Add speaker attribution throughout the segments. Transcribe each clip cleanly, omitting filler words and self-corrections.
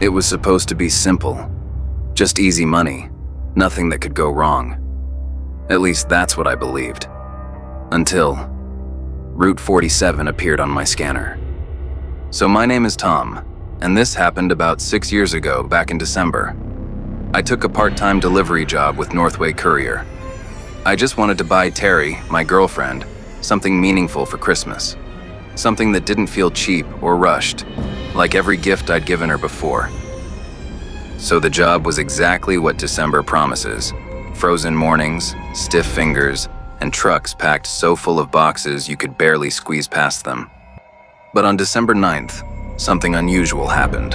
Speaker 1: It was supposed to be simple, just easy money, nothing that could go wrong. At least that's what I believed. Until Route 47 appeared on my scanner. So my name is Tom, and this happened about 6 years ago, back in December. I took a part-time delivery job with Northway Courier. I just wanted to buy Terry, my girlfriend, something meaningful for Christmas. Something that didn't feel cheap or rushed, like every gift I'd given her before. So the job was exactly what December promises. Frozen mornings, stiff fingers, and trucks packed so full of boxes you could barely squeeze past them. But on December 9th, something unusual happened.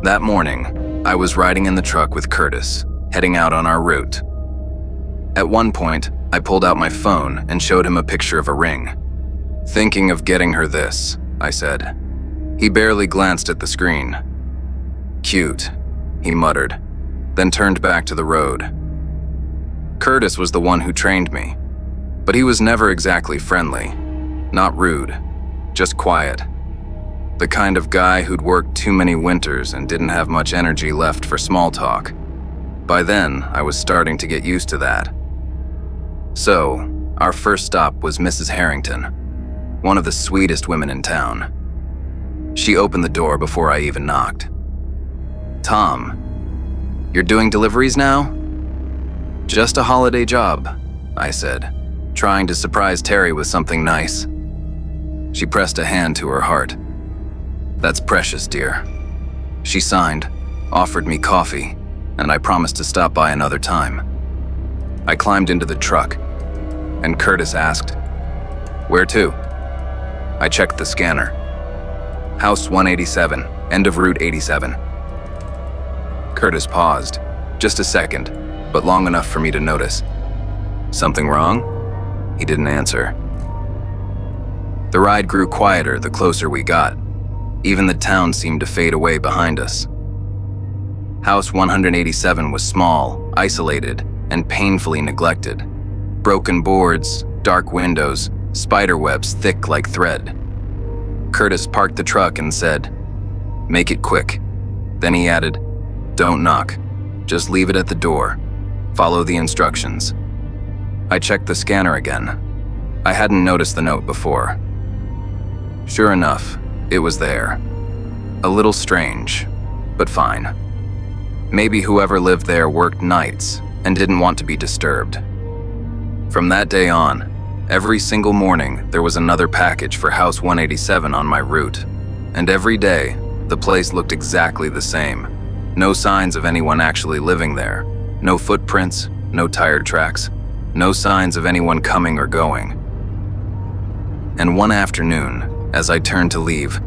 Speaker 1: That morning, I was riding in the truck with Curtis, heading out on our route. At one point, I pulled out my phone and showed him a picture of a ring. "Thinking of getting her this," I said. He barely glanced at the screen. "Cute," he muttered, then turned back to the road. Curtis was the one who trained me, but he was never exactly friendly. Not rude, just quiet. The kind of guy who'd worked too many winters and didn't have much energy left for small talk. By then, I was starting to get used to that. So, our first stop was Mrs. Harrington, one of the sweetest women in town. She opened the door before I even knocked. "Tom, you're doing deliveries now?" "Just a holiday job," I said, trying to surprise Terry with something nice. She pressed a hand to her heart. "That's precious, dear." She signed, offered me coffee, and I promised to stop by another time. I climbed into the truck, and Curtis asked, "Where to?" I checked the scanner. House 187, end of Route 87. Curtis paused, just a second, but long enough for me to notice. "Something wrong?" He didn't answer. The ride grew quieter the closer we got. Even the town seemed to fade away behind us. House 187 was small, isolated, and painfully neglected. Broken boards, dark windows, spider webs thick like thread. Curtis parked the truck and said, "Make it quick." Then he added, "Don't knock. Just leave it at the door. Follow the instructions." I checked the scanner again. I hadn't noticed the note before. Sure enough, it was there. A little strange, but fine. Maybe whoever lived there worked nights and didn't want to be disturbed. From that day on, every single morning there was another package for House 187 on my route. And every day, the place looked exactly the same. No signs of anyone actually living there. No footprints, no tire tracks, no signs of anyone coming or going. And one afternoon, as I turned to leave,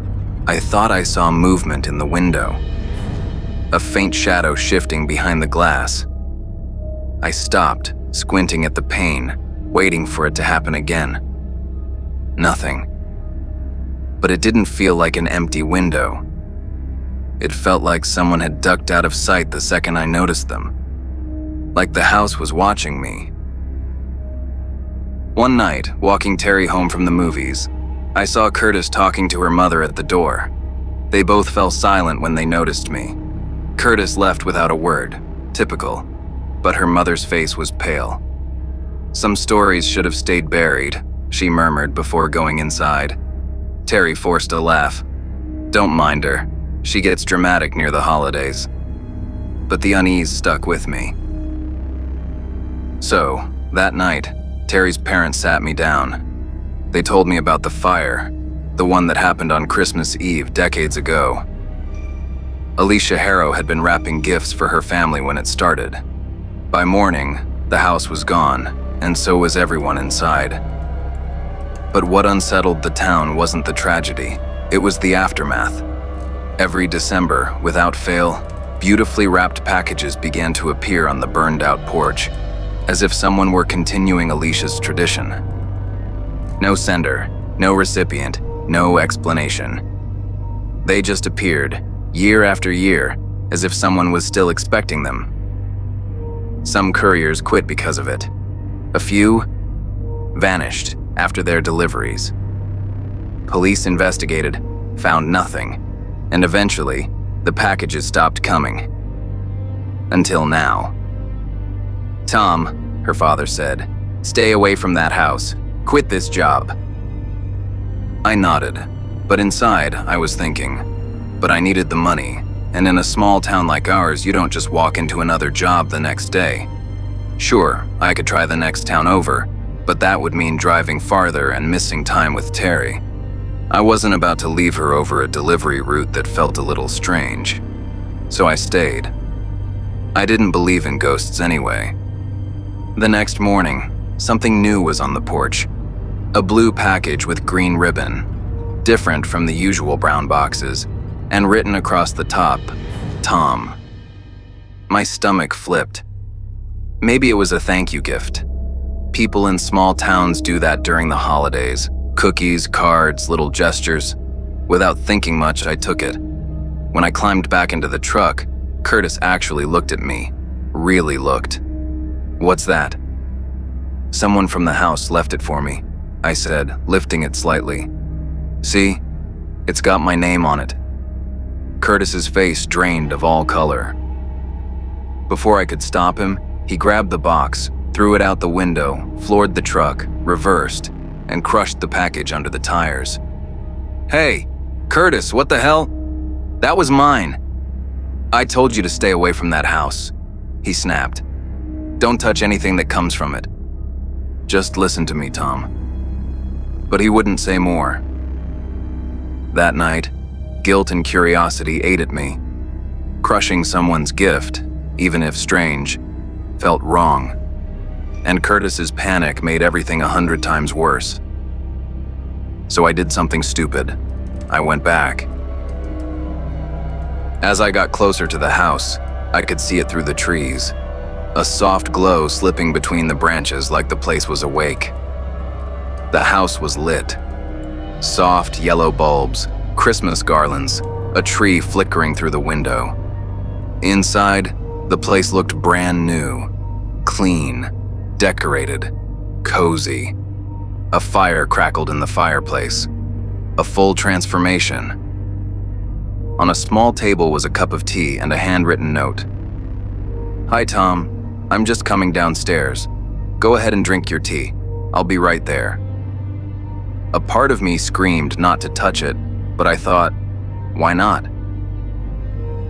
Speaker 1: I thought I saw movement in the window. A faint shadow shifting behind the glass. I stopped, squinting at the pane, waiting for it to happen again. Nothing. But it didn't feel like an empty window. It felt like someone had ducked out of sight the second I noticed them. Like the house was watching me. One night, walking Terry home from the movies, I saw Curtis talking to her mother at the door. They both fell silent when they noticed me. Curtis left without a word, typical, but her mother's face was pale. "Some stories should have stayed buried," she murmured before going inside. Terry forced a laugh. "Don't mind her. She gets dramatic near the holidays." But the unease stuck with me. So, that night, Terry's parents sat me down. They told me about the fire, the one that happened on Christmas Eve decades ago. Alicia Harrow had been wrapping gifts for her family when it started. By morning, the house was gone, and so was everyone inside. But what unsettled the town wasn't the tragedy, it was the aftermath. Every December, without fail, beautifully wrapped packages began to appear on the burned-out porch, as if someone were continuing Alicia's tradition. No sender, no recipient, no explanation. They just appeared, year after year, as if someone was still expecting them. Some couriers quit because of it. A few vanished after their deliveries. Police investigated, found nothing, and eventually, the packages stopped coming. Until now. "Tom," her father said, "stay away from that house. Quit this job." I nodded, but inside I was thinking, but I needed the money, and in a small town like ours, you don't just walk into another job the next day. Sure, I could try the next town over, but that would mean driving farther and missing time with Terry. I wasn't about to leave her over a delivery route that felt a little strange, so I stayed. I didn't believe in ghosts anyway. The next morning, something new was on the porch. A blue package with green ribbon, different from the usual brown boxes, and written across the top, "Tom." My stomach flipped. Maybe it was a thank you gift. People in small towns do that during the holidays. Cookies, cards, little gestures. Without thinking much, I took it. When I climbed back into the truck, Curtis actually looked at me. Really looked. "What's that?" "Someone from the house left it for me," I said, lifting it slightly. "See? It's got my name on it." Curtis's face drained of all color. Before I could stop him, he grabbed the box, threw it out the window, floored the truck, reversed, and crushed the package under the tires. "Hey, Curtis, what the hell? That was mine. I told you to stay away from that house," he snapped. "Don't touch anything that comes from it. Just listen to me, Tom." But he wouldn't say more. That night, guilt and curiosity ate at me. Crushing someone's gift, even if strange, felt wrong. And Curtis's panic made everything 100 times worse. So I did something stupid. I went back. As I got closer to the house, I could see it through the trees. A soft glow slipping between the branches like the place was awake. The house was lit. Soft yellow bulbs, Christmas garlands, a tree flickering through the window. Inside, the place looked brand new, clean, decorated, cozy. A fire crackled in the fireplace. A full transformation. On a small table was a cup of tea and a handwritten note. "Hi, Tom. I'm just coming downstairs. Go ahead and drink your tea. I'll be right there." A part of me screamed not to touch it, but I thought, why not?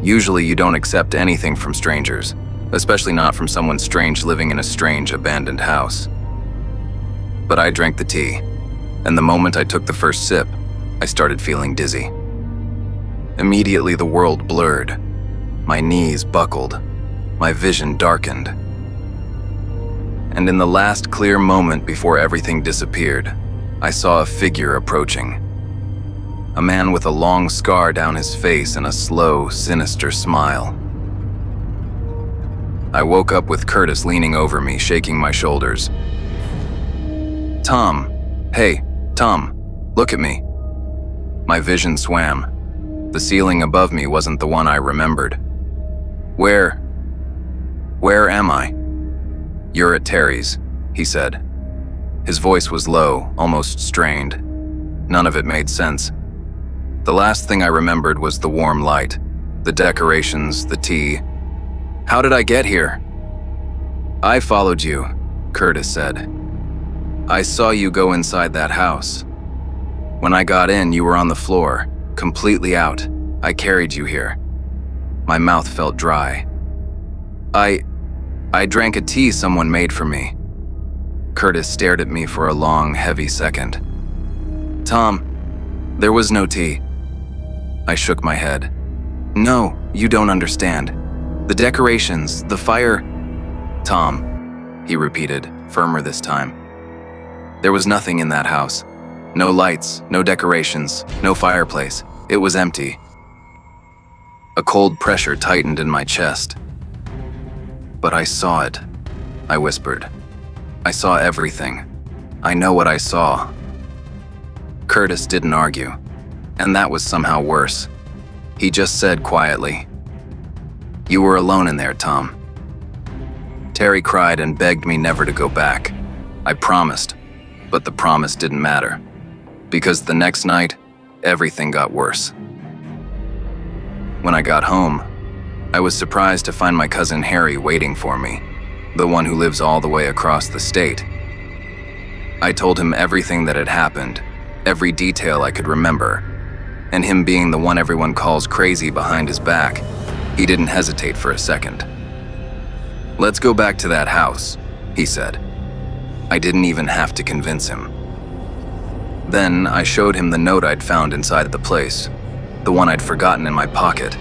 Speaker 1: Usually you don't accept anything from strangers, especially not from someone strange living in a strange abandoned house. But I drank the tea, and the moment I took the first sip, I started feeling dizzy. Immediately the world blurred. My knees buckled. My vision darkened. And in the last clear moment before everything disappeared, I saw a figure approaching. A man with a long scar down his face and a slow, sinister smile. I woke up with Curtis leaning over me, shaking my shoulders. "Tom, hey, Tom, look at me." My vision swam. The ceiling above me wasn't the one I remembered. Where am I?" "You're at Terry's," he said. His voice was low, almost strained. None of it made sense. The last thing I remembered was the warm light, the decorations, the tea. "How did I get here?" "I followed you," Curtis said. "I saw you go inside that house. When I got in, you were on the floor, completely out. I carried you here." My mouth felt dry. I drank a tea someone made for me." Curtis stared at me for a long, heavy second. "Tom, there was no tea." I shook my head. "No, you don't understand. The decorations, the fire—" "Tom," he repeated, firmer this time. "There was nothing in that house. No lights, no decorations, no fireplace. It was empty." A cold pressure tightened in my chest. "But I saw it," I whispered. "I saw everything. I know what I saw." Curtis didn't argue, and that was somehow worse. He just said quietly, "You were alone in there, Tom." Terry cried and begged me never to go back. I promised, but the promise didn't matter, because the next night, everything got worse. When I got home, I was surprised to find my cousin Harry waiting for me, the one who lives all the way across the state. I told him everything that had happened, every detail I could remember, and him being the one everyone calls crazy behind his back, he didn't hesitate for a second. "Let's go back to that house," he said. I didn't even have to convince him. Then I showed him the note I'd found inside the place, the one I'd forgotten in my pocket.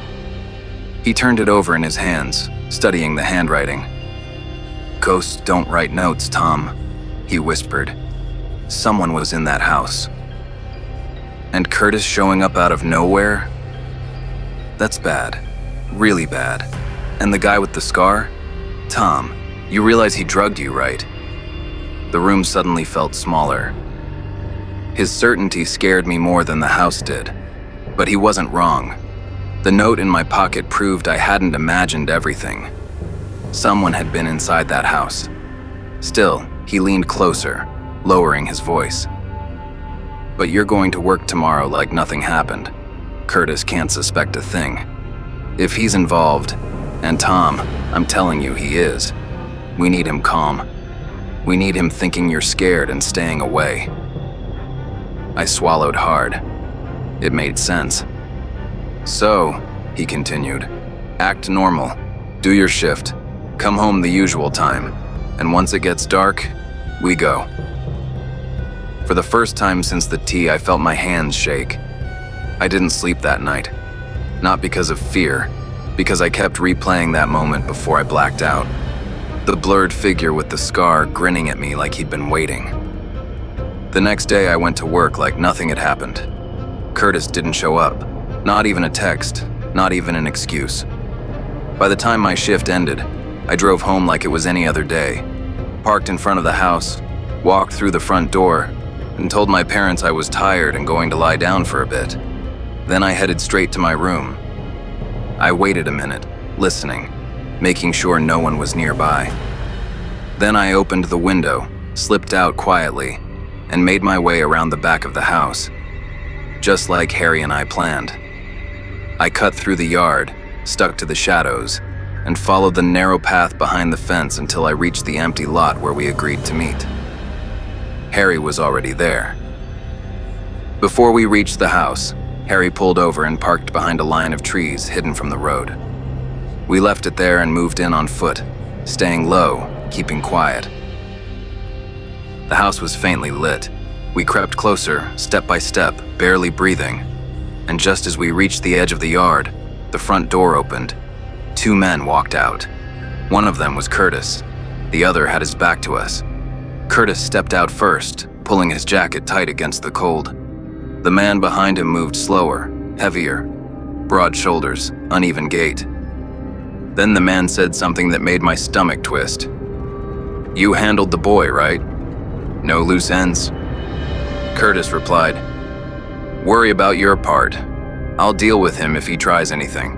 Speaker 1: He turned it over in his hands, studying the handwriting. "Ghosts don't write notes, Tom," he whispered. "Someone was in that house." And Curtis showing up out of nowhere? That's bad. Really bad. And the guy with the scar? Tom, you realize he drugged you, right? The room suddenly felt smaller. His certainty scared me more than the house did. But he wasn't wrong. The note in my pocket proved I hadn't imagined everything. Someone had been inside that house. Still, he leaned closer, lowering his voice. "But you're going to work tomorrow like nothing happened. Curtis can't suspect a thing. If he's involved, and Tom, I'm telling you he is, we need him calm. We need him thinking you're scared and staying away." I swallowed hard. It made sense. "So," he continued, "act normal, do your shift, come home the usual time, and once it gets dark, we go." For the first time since the tea, I felt my hands shake. I didn't sleep that night. Not because of fear, because I kept replaying that moment before I blacked out. The blurred figure with the scar grinning at me like he'd been waiting. The next day I went to work like nothing had happened. Curtis didn't show up. Not even a text, not even an excuse. By the time my shift ended, I drove home like it was any other day, parked in front of the house, walked through the front door, and told my parents I was tired and going to lie down for a bit. Then I headed straight to my room. I waited a minute, listening, making sure no one was nearby. Then I opened the window, slipped out quietly, and made my way around the back of the house, just like Harry and I planned. I cut through the yard, stuck to the shadows, and followed the narrow path behind the fence until I reached the empty lot where we agreed to meet. Harry was already there. Before we reached the house, Harry pulled over and parked behind a line of trees hidden from the road. We left it there and moved in on foot, staying low, keeping quiet. The house was faintly lit. We crept closer, step by step, barely breathing. And just as we reached the edge of the yard, the front door opened. 2 men walked out. One of them was Curtis. The other had his back to us. Curtis stepped out first, pulling his jacket tight against the cold. The man behind him moved slower, heavier, broad shoulders, uneven gait. Then the man said something that made my stomach twist. "You handled the boy, right? No loose ends?" Curtis replied, "Worry about your part. I'll deal with him if he tries anything."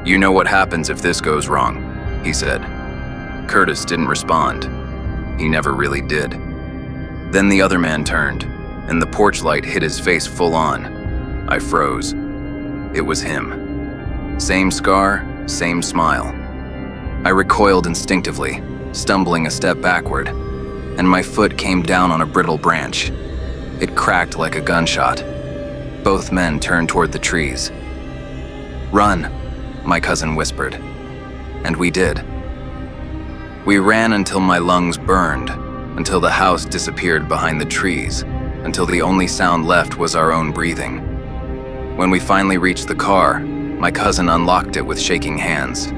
Speaker 1: "You know what happens if this goes wrong," he said. Curtis didn't respond. He never really did. Then the other man turned, and the porch light hit his face full on. I froze. It was him. Same scar, same smile. I recoiled instinctively, stumbling a step backward, and my foot came down on a brittle branch. It cracked like a gunshot. Both men turned toward the trees. "Run," my cousin whispered. And we did. We ran until my lungs burned, until the house disappeared behind the trees, until the only sound left was our own breathing. When we finally reached the car, my cousin unlocked it with shaking hands.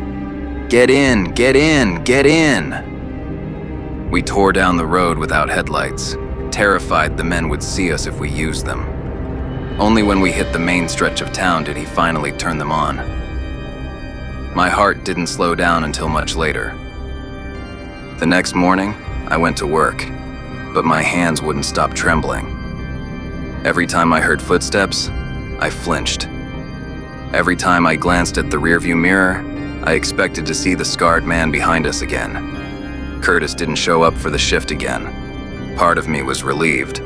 Speaker 1: "Get in, get in, get in!" We tore down the road without headlights, terrified the men would see us if we used them. Only when we hit the main stretch of town did he finally turn them on. My heart didn't slow down until much later. The next morning, I went to work, but my hands wouldn't stop trembling. Every time I heard footsteps, I flinched. Every time I glanced at the rearview mirror, I expected to see the scarred man behind us again. Curtis didn't show up for the shift again. Part of me was relieved.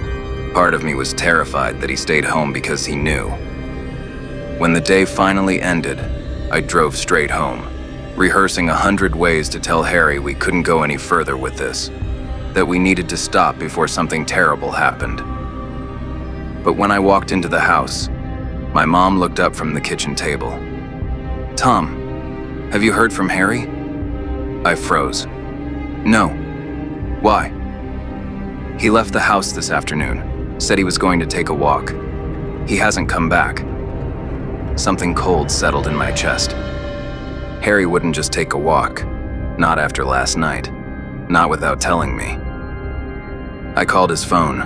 Speaker 1: Part of me was terrified that he stayed home because he knew. When the day finally ended, I drove straight home, rehearsing 100 ways to tell Harry we couldn't go any further with this, that we needed to stop before something terrible happened. But when I walked into the house, my mom looked up from the kitchen table. "Tom, have you heard from Harry?" I froze. "No. Why?" "He left the house this afternoon, said he was going to take a walk. He hasn't come back." Something cold settled in my chest. Harry wouldn't just take a walk, not after last night, not without telling me. I called his phone,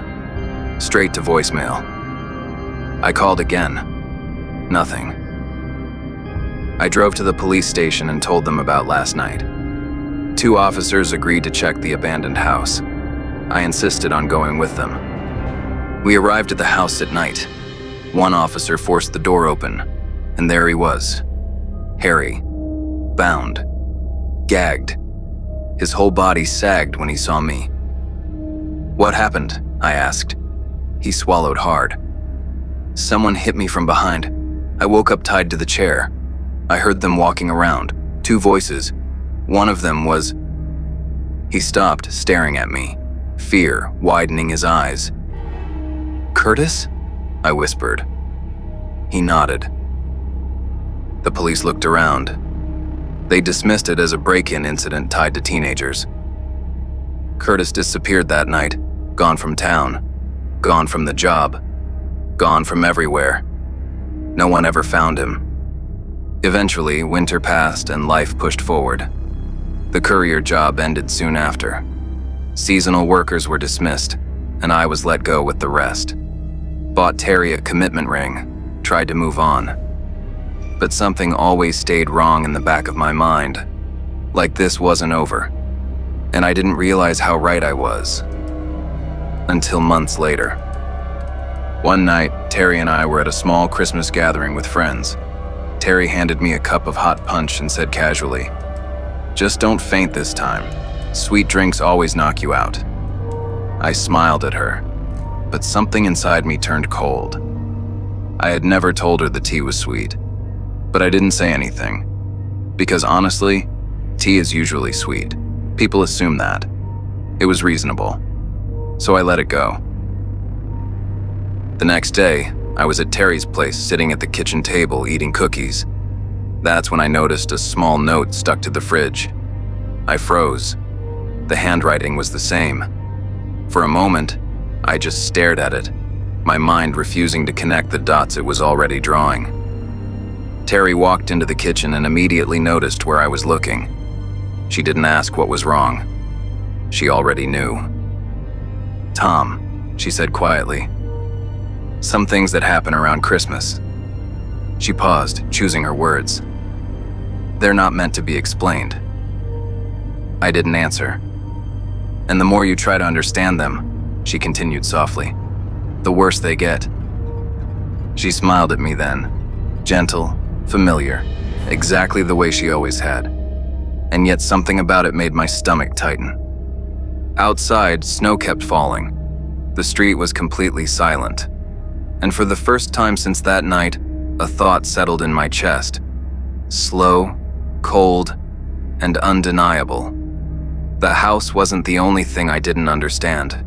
Speaker 1: straight to voicemail. I called again. Nothing. I drove to the police station and told them about last night. 2 officers agreed to check the abandoned house. I insisted on going with them. We arrived at the house at night. One officer forced the door open, and there he was. Harry, bound, gagged. His whole body sagged when he saw me. "What happened?" I asked. He swallowed hard. "Someone hit me from behind. I woke up tied to the chair. I heard them walking around, 2 voices. One of them was..." He stopped, staring at me, fear widening his eyes. "Curtis?" I whispered. He nodded. The police looked around. They dismissed it as a break-in incident tied to teenagers. Curtis disappeared that night, gone from town, gone from the job, gone from everywhere. No one ever found him. Eventually, winter passed and life pushed forward. The courier job ended soon after. Seasonal workers were dismissed, and I was let go with the rest. Bought Terry a commitment ring, tried to move on. But something always stayed wrong in the back of my mind, like this wasn't over. And I didn't realize how right I was, until months later. One night, Terry and I were at a small Christmas gathering with friends. Terry handed me a cup of hot punch and said casually, "Just don't faint this time. Sweet drinks always knock you out." I smiled at her, but something inside me turned cold. I had never told her the tea was sweet, but I didn't say anything. Because honestly, tea is usually sweet. People assume that. It was reasonable. So I let it go. The next day, I was at Terry's place sitting at the kitchen table eating cookies. That's when I noticed a small note stuck to the fridge. I froze. The handwriting was the same. For a moment, I just stared at it, my mind refusing to connect the dots it was already drawing. Terry walked into the kitchen and immediately noticed where I was looking. She didn't ask what was wrong. She already knew. "Tom," she said quietly. "Some things that happen around Christmas." She paused, choosing her words. "They're not meant to be explained." I didn't answer. "And the more you try to understand them," she continued softly, "the worse they get." She smiled at me then, gentle, familiar, exactly the way she always had. And yet something about it made my stomach tighten. Outside, snow kept falling. The street was completely silent. And for the first time since that night, a thought settled in my chest. Slow, cold, and undeniable. The house wasn't the only thing I didn't understand.